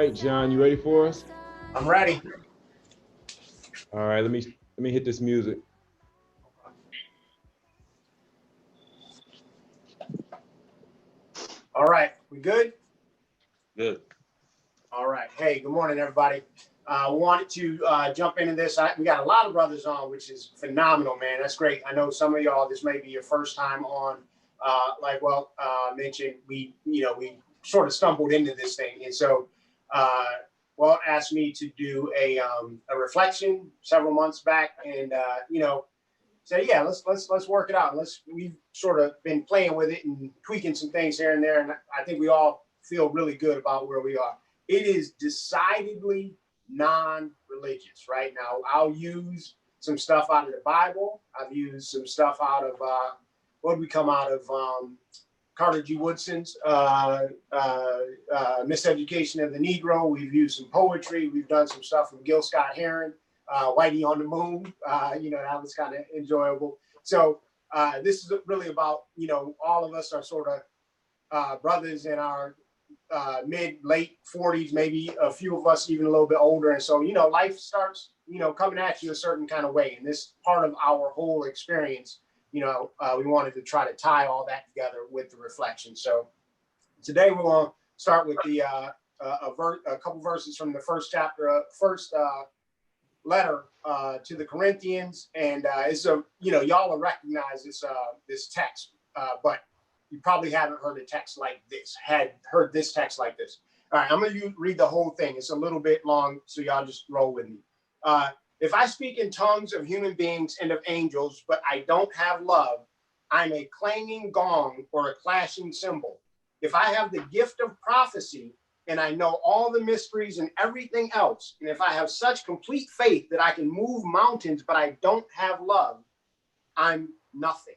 right, John, you ready for us? I'm ready. All right, let me hit this music. All right, we good? Good. All right. Hey, good morning, everybody. Wanted to jump into this. We got a lot of brothers on, which is phenomenal, man. That's great. I know some of y'all, this may be your first time on. Mentioned, we sort of stumbled into this thing, and so asked me to do a reflection several months back, and say, yeah, let's work it out. We've sort of been playing with it and tweaking some things here and there, and I think we all feel really good about where we are. It is decidedly non-religious right now. I'll use some stuff out of the Bible. I've used some stuff out of what did we come out of Carter G. Woodson's Miseducation of the Negro. We've used some poetry. We've done some stuff from Gil Scott-Heron. Whitey on the Moon, that was kind of enjoyable. So this is really about, all of us are sort of brothers in our late 40s, maybe a few of us even a little bit older. And so, life starts, coming at you a certain kind of way. And this part of our whole experience, we wanted to try to tie all that together with the reflection. So today we're going to start with the a couple verses from the first chapter, letter to the Corinthians, and it's y'all will recognize this text, but you probably haven't heard a text like this. Heard this text like this. All right, I'm going to read the whole thing. It's a little bit long, so y'all just roll with me. If I speak in tongues of human beings and of angels, but I don't have love, I'm a clanging gong or a clashing cymbal. If I have the gift of prophecy and I know all the mysteries and everything else, and if I have such complete faith that I can move mountains, but I don't have love, I'm nothing.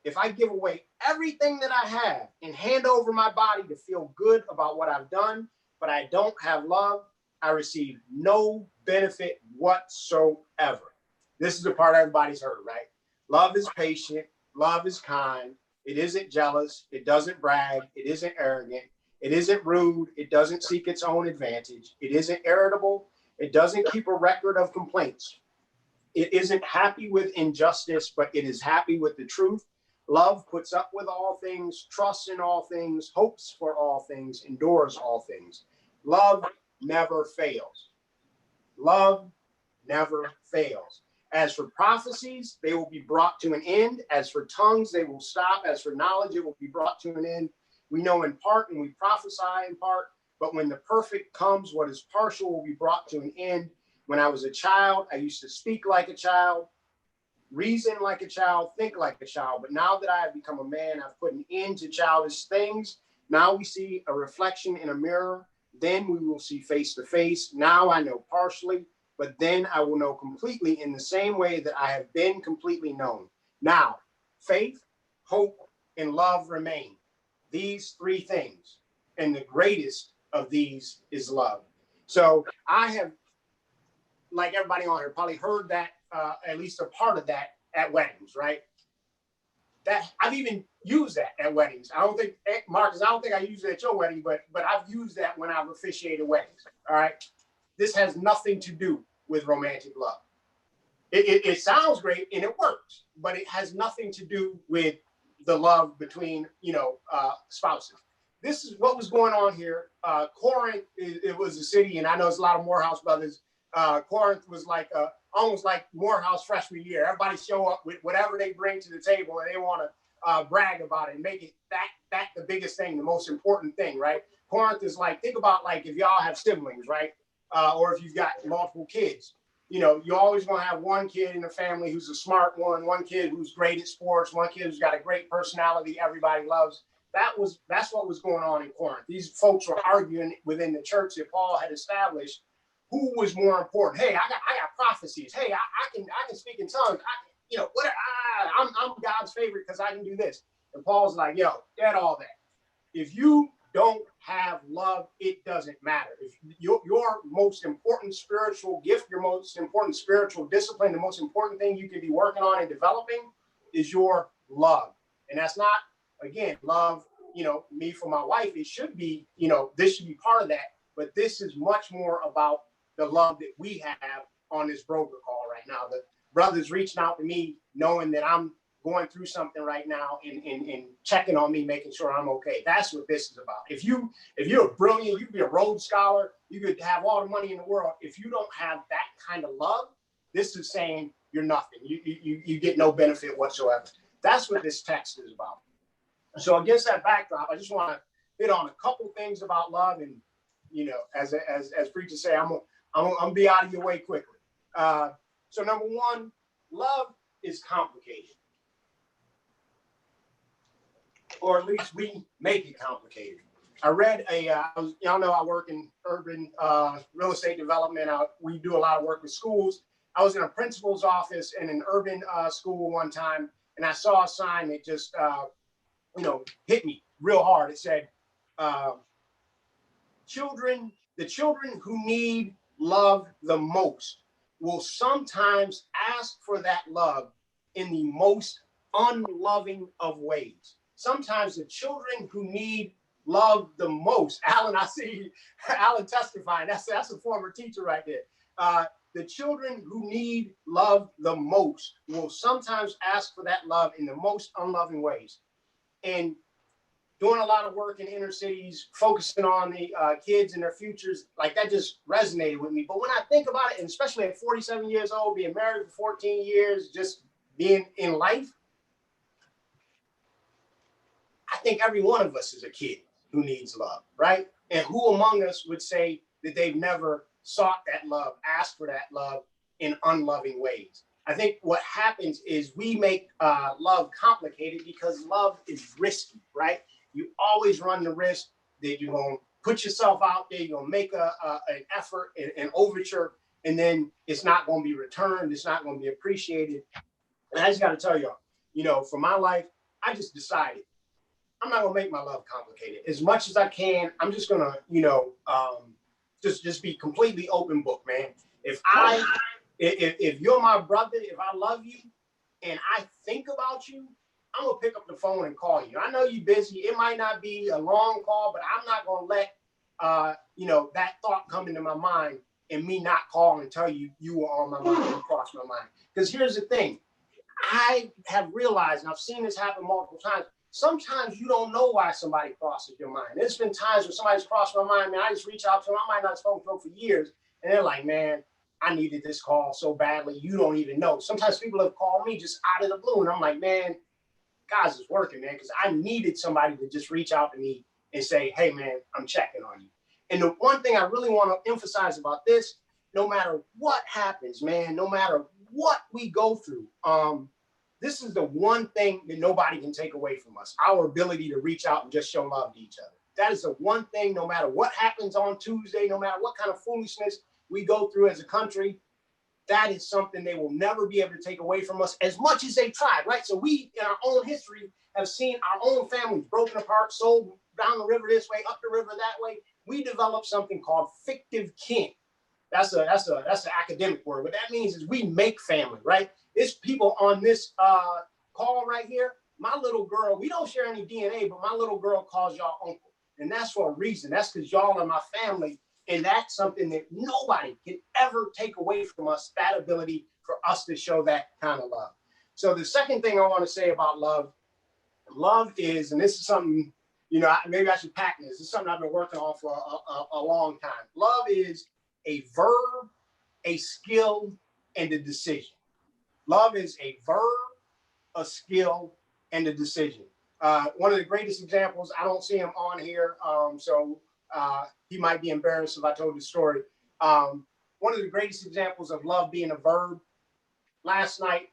If I give away everything that I have and hand over my body to feel good about what I've done, but I don't have love, I receive no benefit whatsoever. This is the part everybody's heard, right? Love is patient. Love is kind. It isn't jealous. It doesn't brag. It isn't arrogant. It isn't rude. It doesn't seek its own advantage. It isn't irritable. It doesn't keep a record of complaints. It isn't happy with injustice, but it is happy with the truth. Love puts up with all things, trusts in all things, hopes for all things, endures all things. Love never fails. Love never fails. As for prophecies, they will be brought to an end. As for tongues, they will stop. As for knowledge, it will be brought to an end. We know in part and we prophesy in part, but when the perfect comes, what is partial will be brought to an end. When I was a child, I used to speak like a child, reason like a child, think like a child. But now that I have become a man, I've put an end to childish things. Now we see a reflection in a mirror. Then we will see face to face. Now I know partially, but then I will know completely in the same way that I have been completely known. Now, faith, hope, and love remain. These three things, and the greatest of these is love. So I have, like everybody on here, probably heard that, at least a part of that at weddings, right? That I've even used that at weddings. I don't think, Marcus, I don't think I used it at your wedding, but I've used that when I've officiated weddings. All right. This has nothing to do with romantic love. It sounds great and it works, but it has nothing to do with the love between, spouses. This is what was going on here. Corinth, it was a city, and I know it's a lot of Morehouse brothers. Corinth was like almost like Morehouse freshman year. Everybody show up with whatever they bring to the table, and they want to brag about it and make it that the biggest thing, the most important thing, right? Corinth is like, think about like if y'all have siblings, right? Or if you've got multiple kids. You always want to have one kid in the family who's a smart one kid who's great at sports, one kid who's got a great personality everybody loves. That's what was going on in Corinth. These folks were arguing within the church that Paul had established who was more important. Hey, I got prophecies. Hey, I can speak in tongues. I'm God's favorite because I can do this. And Paul's like, yo, get all that. If you don't have love, it doesn't matter. If your most important spiritual gift, your most important spiritual discipline, the most important thing you can be working on and developing is your love. And that's not, again, love, me for my wife. It should be, this should be part of that. but this is much more about the love that we have on this broker call right now. The brothers reaching out to me, knowing that I'm going through something right now and checking on me, making sure I'm okay. That's what this is about. If you're brilliant, you could be a Rhodes Scholar, you could have all the money in the world. If you don't have that kind of love, this is saying you're nothing. You get no benefit whatsoever. That's what this text is about. So against that backdrop, I just want to hit on a couple things about love, and as preachers say, I'm gonna be out of your way quickly. So number one, love is complicated, or at least we make it complicated. I read y'all know I work in urban real estate development. We do a lot of work with schools. I was in a principal's office in an urban school one time, and I saw a sign that just hit me real hard. It said, the children who need love the most will sometimes ask for that love in the most unloving of ways. Sometimes the children who need love the most, Alan, I see Alan testifying. That's a former teacher right there. The children who need love the most will sometimes ask for that love in the most unloving ways. And doing a lot of work in inner cities, focusing on the kids and their futures, like that just resonated with me. But when I think about it, and especially at 47 years old, being married for 14 years, just being in life, I think every one of us is a kid who needs love, right? And who among us would say that they've never sought that love, asked for that love in unloving ways? I think what happens is we make love complicated because love is risky, right? You always run the risk that you're going to put yourself out there, you're going to make an effort, an overture, and then it's not going to be returned, it's not going to be appreciated. And I just got to tell y'all, for my life, I just decided I'm not going to make my love complicated. As much as I can, I'm just going to, just be completely open book, man. If you're my brother, if I love you and I think about you, I'm going to pick up the phone and call you. I know you're busy. It might not be a long call, but I'm not going to let, that thought come into my mind and me not call and tell you you were on my mind and crossed my mind. Because here's the thing. I have realized, and I've seen this happen multiple times, sometimes you don't know why somebody crosses your mind. There's been times where somebody's crossed my mind, man, I just reach out to them. I might not have spoken to them for years. And they're like, man, I needed this call so badly. You don't even know. Sometimes people have called me just out of the blue. And I'm like, man, guys, it's working, man, because I needed somebody to just reach out to me and say, hey, man, I'm checking on you. And the one thing I really want to emphasize about this, no matter what happens, man, no matter what we go through, this is the one thing that nobody can take away from us, our ability to reach out and just show love to each other. That is the one thing, no matter what happens on Tuesday, no matter what kind of foolishness we go through as a country, that is something they will never be able to take away from us as much as they tried, right? So we, in our own history, have seen our own families broken apart, sold down the river this way, up the river that way. We developed something called fictive kin. That's an academic word. What that means is we make family, right? It's people on this call right here. My little girl, we don't share any DNA, but my little girl calls y'all uncle. And that's for a reason. That's because y'all are my family. And that's something that nobody can ever take away from us, that ability for us to show that kind of love. So the second thing I want to say about love is, and this is something, maybe I should patent this. This is something I've been working on for a long time. Love is a verb, a skill, and a decision. Love is a verb, a skill, and a decision. One of the greatest examples, I don't see him on here, so he might be embarrassed if I told the story. One of the greatest examples of love being a verb, last night,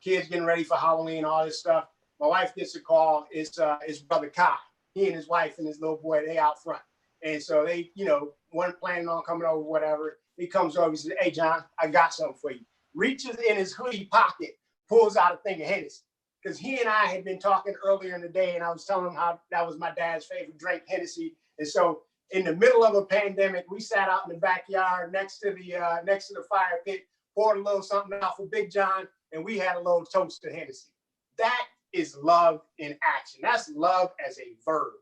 kids getting ready for Halloween, all this stuff. My wife gets a call. It's brother Kai. He and his wife and his little boy, they out front. And so they, weren't planning on coming over, whatever. He comes over, he says, hey, John, I got something for you. Reaches in his hoodie pocket, pulls out a thing of Hennessy. Because he and I had been talking earlier in the day, and I was telling him how that was my dad's favorite drink, Hennessy. And so in the middle of a pandemic, we sat out in the backyard next to the fire pit, poured a little something out for Big John, and we had a little toast to Hennessy. That is love in action. That's love as a verb.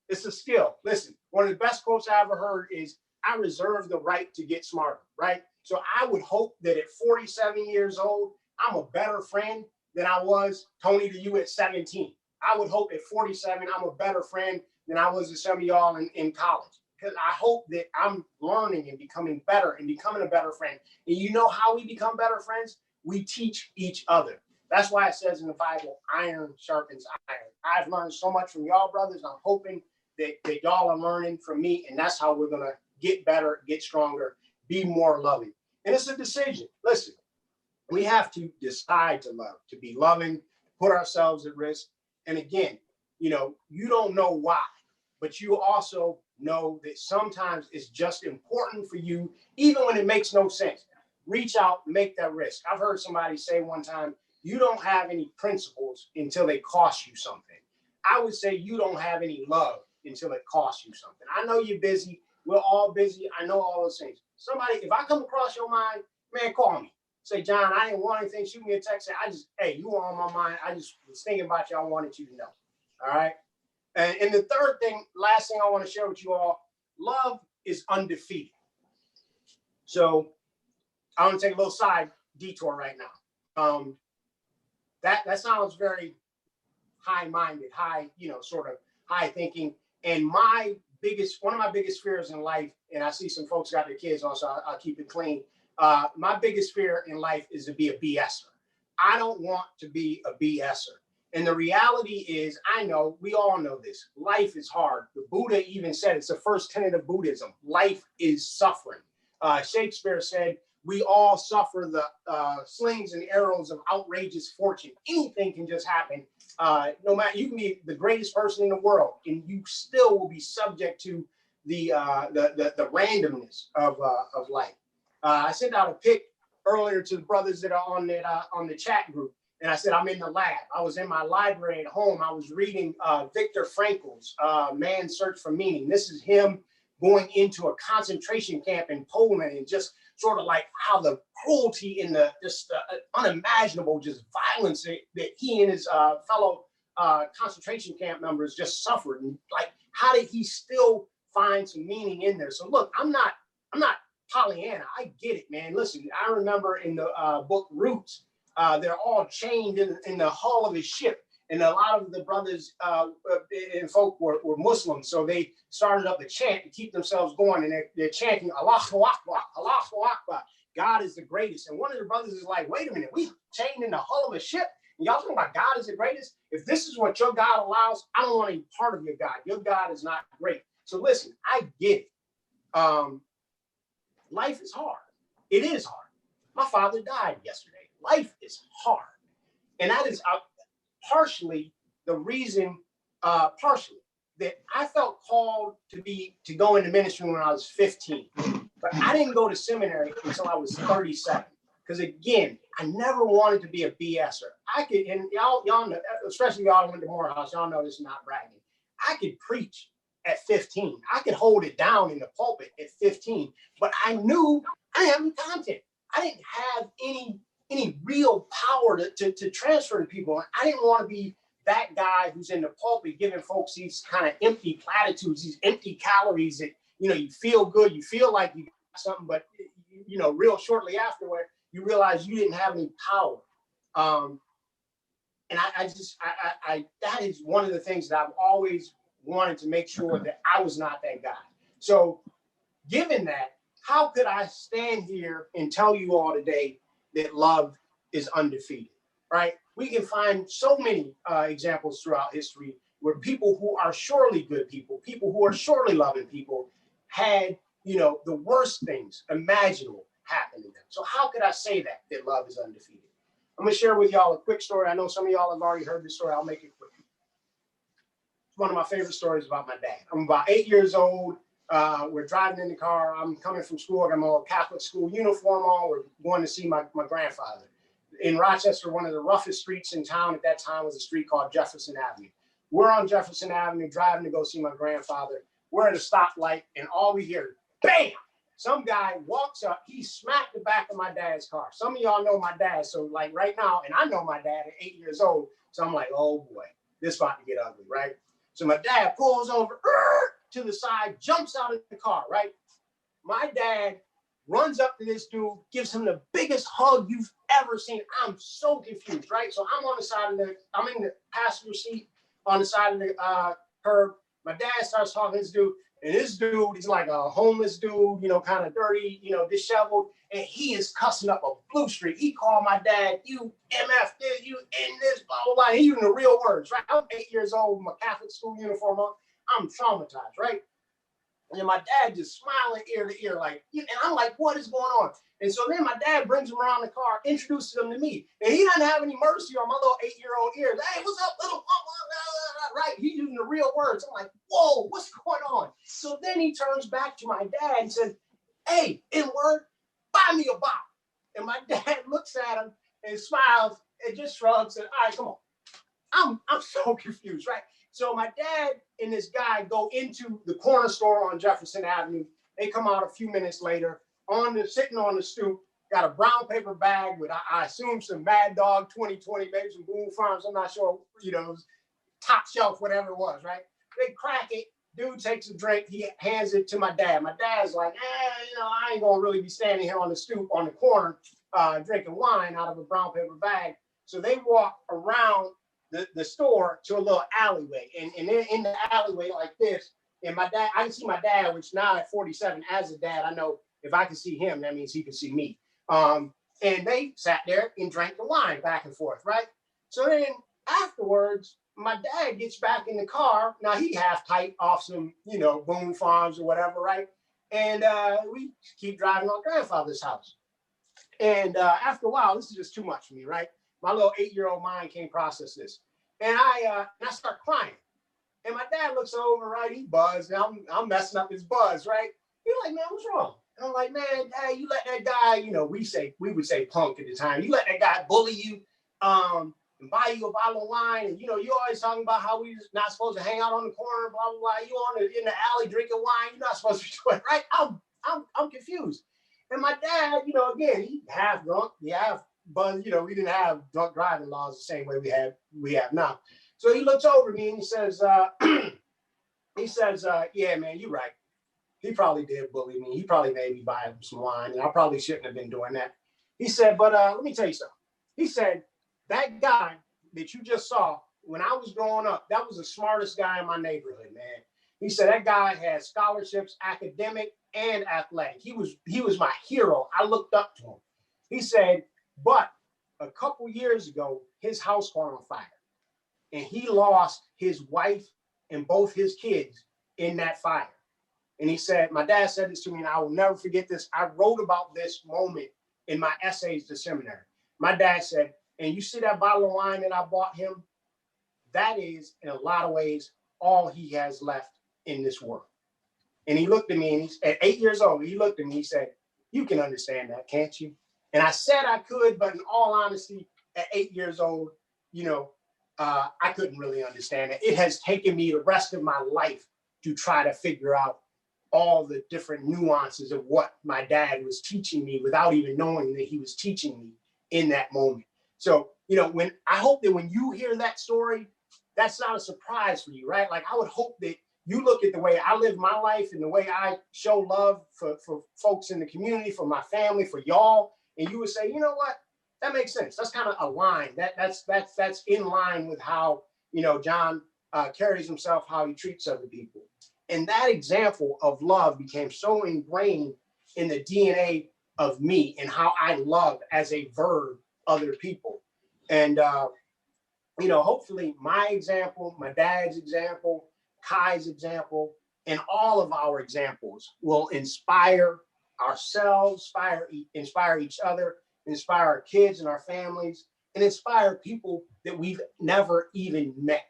It's a skill. Listen, one of the best quotes I ever heard is, I reserve the right to get smarter, right? So I would hope that at 47 years old, I'm a better friend than I was, Tony, to you at 17. I would hope at 47, I'm a better friend than I was to some of y'all in college. Because I hope that I'm learning and becoming better and becoming a better friend. And you know how we become better friends? We teach each other. That's why it says in the Bible, iron sharpens iron. I've learned so much from y'all, brothers. I'm hoping that y'all are learning from me. And that's how we're going to get better, get stronger, be more loving. And it's a decision. Listen, we have to decide to love, to be loving, put ourselves at risk. And again, you know, you don't know why, but you also know that sometimes it's just important for you, even when it makes no sense. Reach out, make that risk. I've heard somebody say one time, you don't have any principles until they cost you something. I would say you don't have any love until it costs you something. I know you're busy. We're all busy. I know all those things. Somebody, if I come across your mind, man, call me. Say, John, I didn't want anything. Shoot me a text. Say, hey, you were on my mind. I just was thinking about you. I wanted you to know. All right. And the third thing, last thing I want to share with you all, love is undefeated. So I want to take a little side detour right now. That sounds very high-minded, sort of high thinking. And one of my biggest fears in life, and I see some folks got their kids on, so I'll keep it clean. My biggest fear in life is to be a BSer. I don't want to be a BSer. And the reality is, I know, we all know this. Life is hard. The Buddha even said, it's the first tenet of Buddhism. Life is suffering. Shakespeare said, we all suffer the slings and arrows of outrageous fortune. Anything can just happen. No matter, you can be the greatest person in the world, and you still will be subject to the randomness of life. I sent out a pic earlier to the brothers that are on the chat group, and I said I'm in the lab. I was in my library at home. I was reading Viktor Frankl's Man's Search for Meaning. This is him going into a concentration camp in Poland, and just sort of like how the cruelty and the just unimaginable just violence that he and his fellow concentration camp members just suffered, and like how did he still find some meaning in there? So look, I'm not Pollyanna. I get it, man. Listen, I remember in the book Roots, they're all chained in the hull of his ship. And a lot of the brothers and folk were Muslims. So they started up a chant to keep themselves going. And they're chanting, Allahu Akbar, Allahu Akbar. God is the greatest. And one of the brothers is like, wait a minute, we chained in the hull of a ship? And y'all talking about God is the greatest? If this is what your God allows, I don't want any part of your God. Your God is not great. So listen, I get it. Life is hard. It is hard. My father died yesterday. Life is hard. And that is partially the reason, that I felt called to go into ministry when I was 15. But I didn't go to seminary until I was 37. Because again, I never wanted to be a BSer. I could, and y'all know, especially y'all who went to Morehouse, y'all know this is not bragging. I could preach at 15. I could hold it down in the pulpit at 15, but I knew I didn't have any content. I didn't have any real power to transfer to people. I didn't want to be that guy who's in the pulpit giving folks these kind of empty platitudes, these empty calories that, you feel good, you feel like you got something, but, real shortly afterward, you realize you didn't have any power. And I that is one of the things that I've always wanted to make sure that I was not that guy. So given that, how could I stand here and tell you all today that love is undefeated, right? We can find so many examples throughout history where people who are surely good people, people who are surely loving people, had, the worst things imaginable happen to them. So how could I say that love is undefeated? I'm going to share with y'all a quick story. I know some of y'all have already heard this story. I'll make it quick. It's one of my favorite stories about my dad. I'm about 8 years old. We're driving in the car. I'm coming from school. I got my Catholic school uniform on. We're going to see my grandfather. In Rochester, one of the roughest streets in town at that time was a street called Jefferson Avenue. We're on Jefferson Avenue driving to go see my grandfather. We're at a stoplight, and all we hear, bam! Some guy walks up. He smacked the back of my dad's car. Some of y'all know my dad. So like right now, and I know my dad at 8 years old. So I'm like, oh boy, this about to get ugly, right? So my dad pulls over to the side, jumps out of the car, right? My dad runs up to this dude, gives him the biggest hug you've ever seen. I'm so confused, right? So I'm I'm in the passenger seat on the side of the curb. My dad starts talking to this dude, and this dude, he's like a homeless dude, kind of dirty, disheveled, and he is cussing up a blue streak. He called my dad, you MF this, you in this, blah, blah, blah. He's using the real words, right? I'm 8 years old, my Catholic school uniform on. I'm traumatized, right? And my dad just smiling ear to ear, like, and I'm like, what is going on? And so then my dad brings him around the car, introduces him to me. And he doesn't have any mercy on my little 8-year-old ears. Hey, what's up, little mama? Right? He's using the real words. I'm like, whoa, what's going on? So then he turns back to my dad and says, hey, N-word, buy me a bottle. And my dad looks at him and smiles and just shrugs and, all right, come on. I'm so confused, right? So my dad and this guy go into the corner store on Jefferson Avenue. They come out a few minutes later, sitting on the stoop, got a brown paper bag with, I assume, some Mad Dog 2020, maybe some Boone Farms. I'm not sure, top shelf, whatever it was, right? They crack it. Dude takes a drink. He hands it to my dad. My dad's like, I ain't gonna really be standing here on the stoop on the corner drinking wine out of a brown paper bag. So they walk around the store to a little alleyway, and they're in the alleyway like this. And my dad, I can see my dad, which now at 47, as a dad, I know if I can see him, that means he can see me. And they sat there and drank the wine back and forth, right? So then afterwards, my dad gets back in the car. Now he half tight off some, Boone Farms or whatever, right? And we keep driving our grandfather's house. And after a while, this is just too much for me, right? My little 8-year-old mind can't process this. And I start crying. And my dad looks over, right? He buzzed. And I'm messing up his buzz, right? He's like, man, what's wrong? And I'm like, man, Dad, you let that guy, we would say punk at the time. You let that guy bully you and buy you a bottle of wine. And, you always talking about how we're not supposed to hang out on the corner, blah, blah, blah. You in the alley drinking wine. You're not supposed to be doing it, right? I'm confused. And my dad, again, he half drunk, but we didn't have drunk driving laws the same way we have now. So he looks over me and he says, yeah, man, you're right. He probably did bully me. He probably made me buy him some wine, and I probably shouldn't have been doing that. He said, but let me tell you something. He said, that guy that you just saw when I was growing up, that was the smartest guy in my neighborhood, man. He said that guy had scholarships, academic and athletic. He was my hero. I looked up to him. He said, but a couple years ago, his house caught on fire, and he lost his wife and both his kids in that fire. And he said, my dad said this to me, and I will never forget this. I wrote about this moment in my essays to seminary. My dad said, and you see that bottle of wine that I bought him? That is, in a lot of ways, all he has left in this world. And he looked at me, and he's at 8 years old. He looked at me, he said, you can understand that, can't you? And I said I could, but in all honesty, at 8 years old, I couldn't really understand it. It has taken me the rest of my life to try to figure out all the different nuances of what my dad was teaching me without even knowing that he was teaching me in that moment. So, when I hope that when you hear that story, that's not a surprise for you, right? Like, I would hope that you look at the way I live my life and the way I show love for folks in the community, for my family, for y'all, and you would say, you know what? That makes sense. That's kind of a line. That's in line with how, John carries himself, how he treats other people. And that example of love became so ingrained in the DNA of me and how I love as a verb other people. And, hopefully my example, my dad's example, Kai's example, and all of our examples will inspire ourselves, inspire each other, inspire our kids and our families, and inspire people that we've never even met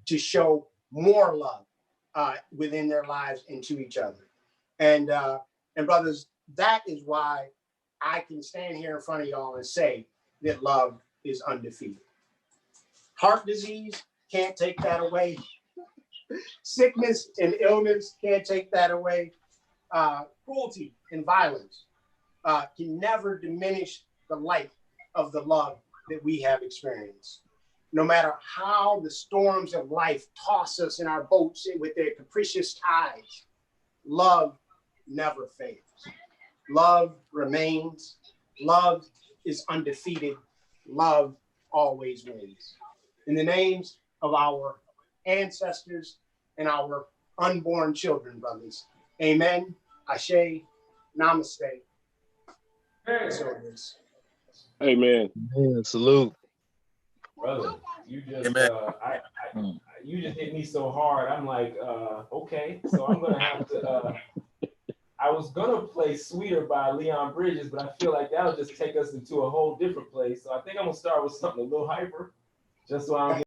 to show more love within their lives and to each other. And brothers, that is why I can stand here in front of y'all and say that love is undefeated. Heart disease can't take that away. Sickness and illness can't take that away. Cruelty and violence can never diminish the light of the love that we have experienced. no matter how the storms of life toss us in our boats with their capricious tides, love never fails. Love remains. Love is undefeated. Love always wins. In the names of our ancestors and our unborn children, brothers, amen, ashe, namaste. So it is. Amen. Man, salute. Brother, you just Amen. you just hit me so hard. I'm like, okay, so I'm gonna have to. I was gonna play "Sweeter" by Leon Bridges, but I feel like that'll just take us into a whole different place. So I think I'm gonna start with something a little hyper, just so I don't get